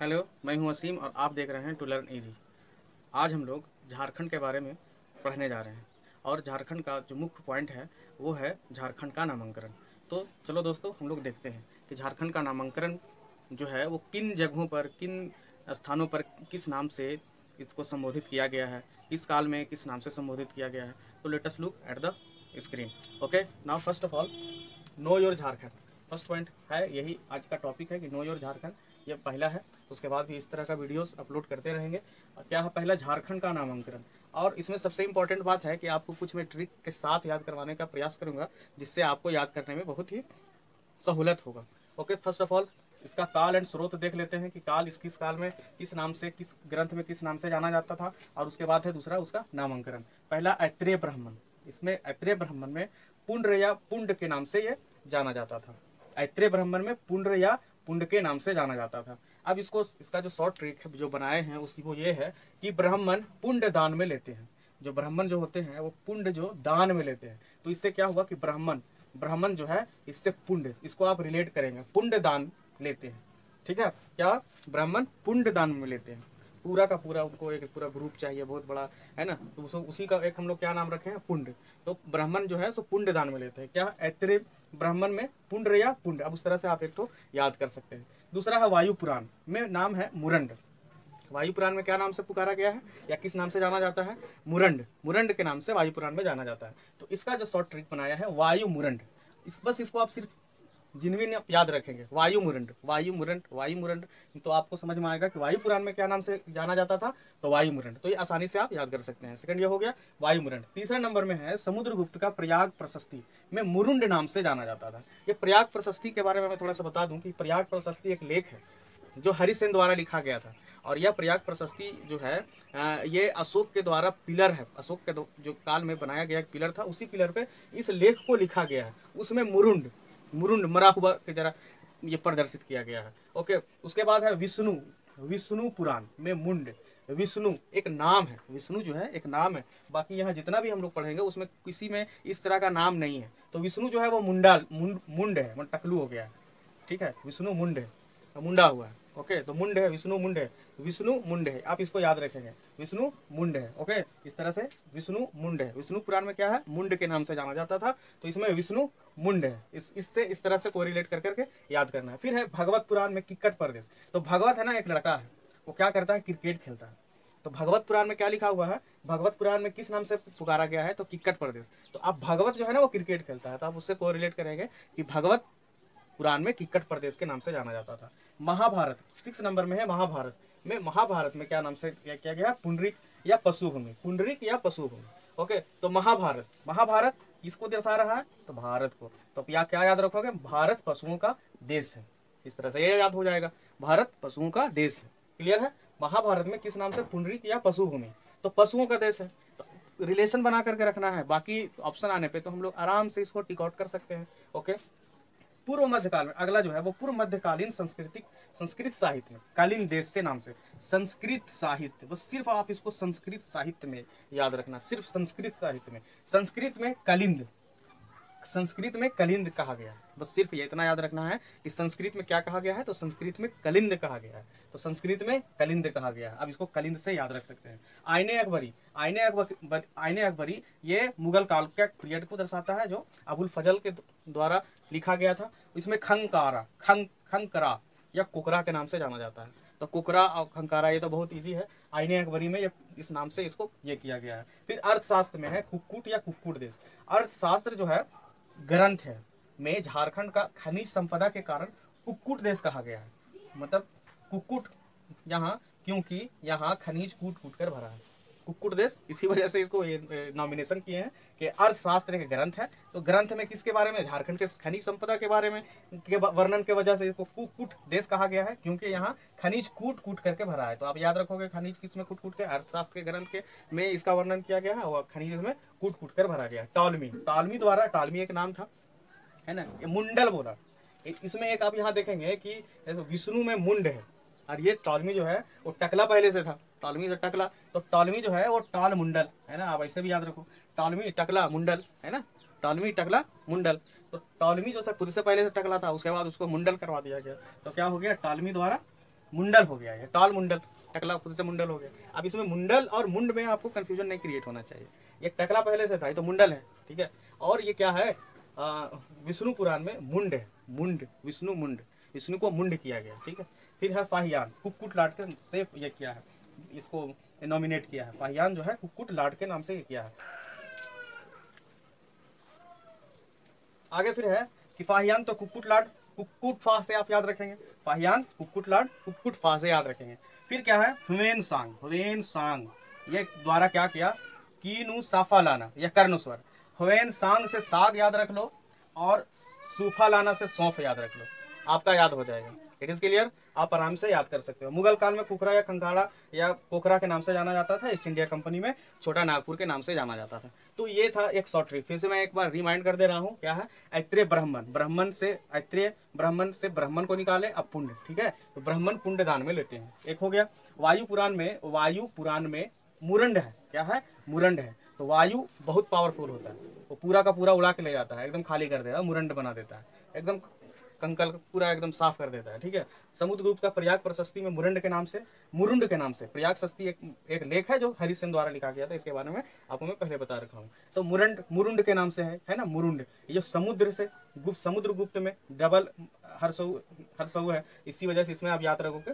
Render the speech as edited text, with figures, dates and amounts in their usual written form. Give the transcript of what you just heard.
Hello, मैं हूं वसीम और आप देख रहे हैं टू लर्न इजी। आज हम लोग झारखंड के बारे में पढ़ने जा रहे हैं और झारखंड का जो मुख्य पॉइंट है वो है झारखंड का नामांकन। तो चलो दोस्तों, हम लोग देखते हैं कि झारखंड का नामांकन जो है वो किन जगहों पर, किन स्थानों पर, किस नाम से इसको संबोधित किया गया है, इस काल में किस नाम से संबोधित किया गया है। तो let us look at the screen. Okay, now first of all know your Jharkhand. First point है, यही आज का टॉपिक है कि नो योर झारखंड। ये पहला है, उसके बाद भी इस तरह का वीडियोस अपलोड करते रहेंगे। क्या है? पहला, झारखंड का नामांकन। और इसमें सबसे इंपॉर्टेंट बात है कि आपको कुछ मैं ट्रिक के साथ याद करवाने का प्रयास करूंगा, जिससे आपको याद करने में बहुत ही सहूलत होगा। ओके, फर्स्ट ऑफ ऑल इसका काल एंड स्रोत देख लेते हैं कि काल किस काल में, किस नाम से, किस ग्रंथ में किस नाम से जाना जाता था। और उसके बाद है दूसरा उसका नामांकन। पहला ऐत्रेय ब्राह्मण। इसमें ऐत्रेय ब्राह्मण में पुंड्र या पुंड के नाम से ये जाना जाता था। ऐत्रेय ब्राह्मण में पुंड्र या पुंड के नाम से जाना जाता था। अब इसका जो शॉर्ट ट्रिक है जो बनाए हैं उसी वो ये है कि ब्राह्मण पुंड दान में लेते हैं। जो ब्राह्मण जो होते हैं वो पुंड जो दान में लेते हैं। तो इससे क्या हुआ कि ब्राह्मण जो है इससे पुंड, इसको आप रिलेट करेंगे, पुंड दान लेते हैं। ठीक है, क्या ब्राह्मण पुंड दान में लेते हैं। पूरा का पूरा उनको एक पूरा ग्रुप चाहिए, बहुत बड़ा है ना, तो उसी का एक हम लोग क्या नाम रखे हैं, पुंड। तो ब्राह्मण जो है सो पुंड दान में लेते हैं। क्या? ऐत्रेय ब्राह्मण में पुंड या पुंड। अब उस तरह से आप एक तो याद कर सकते हैं। दूसरा है वायु पुराण में नाम है मुरंड। वायु पुराण में क्या नाम से पुकारा गया है या किस नाम से जाना जाता है? मुरंड। मुरंड के नाम से वायु पुराण में जाना जाता है। तो इसका जो शॉर्ट ट्रिक बनाया है वायु मुरंड। बस इसको आप सिर्फ जिनविन आप याद रखेंगे, वायु मुरंड, वायु मुरंड, वायु मुरंड, तो आपको समझ में आएगा कि वायु पुराण में क्या नाम से जाना जाता था, तो वायु मुरंड। तो ये आसानी से आप याद कर सकते हैं। सेकंड ये हो गया वायु मुरंड। तीसरा नंबर में है समुद्रगुप्त का प्रयाग प्रशस्ति में मुरुंड नाम से जाना जाता था। ये प्रयाग प्रशस्ति के बारे में मैं थोड़ा सा बता दूं कि प्रयाग प्रशस्ति एक लेख है जो हरिसेन द्वारा लिखा गया था। और यह प्रयाग प्रशस्ति जो है ये अशोक के द्वारा पिलर है, अशोक के जो काल में बनाया गया पिलर था, उसी पिलर पे इस लेख को लिखा गया है। उसमें मुरुंड मरा हुआ की जरा ये प्रदर्शित किया गया है। ओके, उसके बाद है विष्णु पुराण में मुंड। विष्णु एक नाम है, विष्णु जो है एक नाम है। बाकी यहाँ जितना भी हम लोग पढ़ेंगे उसमें किसी में इस तरह का नाम नहीं है। तो विष्णु जो है वो मुंड है, मतलब टकलू हो गया है। ठीक है, विष्णु मुंड है, मुंडा हुआ है। ओके, तो मुंड है, विष्णु मुंड है, विष्णु मुंड है, आप इसको याद रखेंगे, विष्णु मुंड है। ओके, इस तरह से विष्णु मुंड है। विष्णु पुराण में क्या है? मुंड के नाम से जाना जाता था, तो इसमें विष्णु मुंड है। इससे इस तरह से कोरिलेट कर करके याद करना है। फिर है भगवत पुराण में किक्कट प्रदेश। तो भगवत है ना, एक लड़का है, वो क्या करता है? क्रिकेट खेलता है। तो भगवत पुराण में क्या लिखा हुआ है? भगवत पुराण में किस नाम से पुकारा गया है? तो किक्कट प्रदेश। तो अब भगवत जो है ना वो क्रिकेट खेलता है, तो आप उससे कोरिलेट करेंगे कि भगवत पुराण में किक्कट प्रदेश के नाम से जाना जाता था। महाभारत 6 नंबर में है। महाभारत में क्या नाम से किया गया? पुंडरीक या पशुभूमि, पुंडरीक या पशुभूमि। ओके, तो महाभारत किसको दर्शा रहा है? तो भारत को। तो क्या याद रखोगे? भारत पशुओं का देश है। इस तरह से ये याद हो जाएगा, भारत पशुओं का देश है। क्लियर है? महाभारत में किस नाम से? पुंडरीक या पशुभूमि, तो पशुओं का देश है। तो रिलेशन बना करके रखना है, बाकी ऑप्शन आने पे तो हम लोग आराम से इसको टिक आउट कर सकते हैं। ओके, पूर्व मध्यकाल में अगला जो है वो पूर्व मध्यकालीन संस्कृत साहित्य में, कालीन देश से नाम से संस्कृत साहित्य, बस सिर्फ आप इसको संस्कृत साहित्य में याद रखना, सिर्फ संस्कृत साहित्य में। संस्कृत में कलिंद कहा गया है, बस सिर्फ ये इतना याद रखना है कि संस्कृत में क्या कहा गया है? तो संस्कृत में कलिंद कहा गया है, तो संस्कृत में कलिंद कहा गया है। अब इसको कलिंद से याद रख सकते हैं। आईने अकबरी ये मुगल काल के पीरियड को दर्शाता है, जो अबुल फजल के द्वारा लिखा गया था। इसमें खंकरा या कुकरा के नाम से जाना जाता है। तो कुकरा और खंकारा ये तो बहुत इजी है। आईने अकबरी में ये इस नाम से इसको ये किया गया है। फिर अर्थशास्त्र में है कुक्कुट या कुक्कुट देश। अर्थशास्त्र जो है ग्रंथ है में झारखंड का खनिज संपदा के कारण कुक्कुट देश कहा गया है। मतलब कुक्कुट यहाँ, क्योंकि यहाँ खनिज कूट कूट कर भरा है, कुक्कुट देश, इसी वजह से इसको नॉमिनेशन किए हैं कि अर्थशास्त्र एक ग्रंथ है। तो ग्रंथ में किसके बारे में? झारखंड के खनिज संपदा के बारे में के वर्णन के वजह से इसको कुक्कुट देश कहा गया है, क्योंकि यहाँ खनिज कूट कूट करके भरा है। तो आप याद रखोगे खनिज किसमें कूट कूट के? अर्थशास्त्र के ग्रंथ के में इसका वर्णन किया गया है और खनिज में कूट कूट कर भरा गया। टालमी एक नाम था, है ना, ये मुंडल बोला। इसमें एक आप यहाँ देखेंगे कि जैसे विष्णु में मुंड है, और ये टालमी जो है वो टकला पहले से था, टालमी से टकला, तो टालमी जो है वो टाल मुंडल है ना। आप ऐसे भी याद रखो, टालमी टकला मुंडल है ना, टालमी टकला मुंडल। तो टालमी जो खुद से पहले से टकला था, उसके बाद उसको मुंडल करवा दिया गया, तो क्या हो गया? टालमी द्वारा मुंडल हो गया, ये टाल मुंडल, टकला खुद से मुंडल हो गया। अब इसमें मुंडल और मुंड में आपको कंफ्यूजन नहीं क्रिएट होना चाहिए, ये टकला पहले से था, ये तो मुंडल है, ठीक है। और ये क्या है, विष्णु पुराण में मुंड है, मुंड, विष्णु मुंड, विष्णु को मुंड किया गया, ठीक है। फिर है फाहियान, कुक्कुट लाट के से ये किया है, इसको नॉमिनेट किया है, फाहियान जो है कुक्कुट लाट के नाम से ये किया है। आगे फिर है कि फाहियान तो कुक्कुट लाट, कुक्कुट फा से आप याद रखेंगे, फाहियान कुक्कुट लाट, कुक्कुट फा से याद रखेंगे। फिर क्या है, हुवेन सांग, हुवेन सांग, ये द्वारा क्या किया, कीनू साफा लाना, यह कर्ण स्वर, हुवेन सांग से साग याद रख लो और सूफा लाना से सौंफ याद रख लो, आपका याद हो जाएगा। इट इज क्लियर, आप आराम से याद कर सकते हो। मुगल काल में कुकरा या खंखाड़ा या पोखरा के नाम से जाना जाता था, ईस्ट इंडिया कंपनी में छोटा नागपुर के नाम से जाना जाता था। तो ये था एक शॉर्ट ट्रिक, फिर से मैं एक बार रिमाइंड कर दे रहा हूँ, क्या है, ऐत्रेय ब्राह्मण, ब्राह्मण से ऐत्रेय ब्राह्मण से ब्राह्मण को निकाले, अब पुण्य, ठीक है, तो ब्राह्मण पुण्य दान में लेते हैं, एक हो गया। वायु पुराण में मुरंड है, क्या है, मुरंड है, तो वायु बहुत पावरफुल होता है, वो पूरा का पूरा उड़ा के ले जाता है, एकदम खाली कर देता है, मुरंड बना देता है, एकदम कंकल पूरा एकदम साफ कर देता है, ठीक है। समुद्रगुप्त का प्रयाग प्रशस्ति में मुरंड के नाम से, मुरुंड के नाम से प्रयाग शस्ति एक लेख है जो हरिसेन द्वारा लिखा गया था, इसके बारे में आपको मैं पहले बता रखा हूँ। तो मुरुंड के नाम से है ना, मुरुंड, ये समुद्र से समुद्रगुप्त में डबल हर्षऊ है, इसी वजह से इसमें आप याद रखोगे।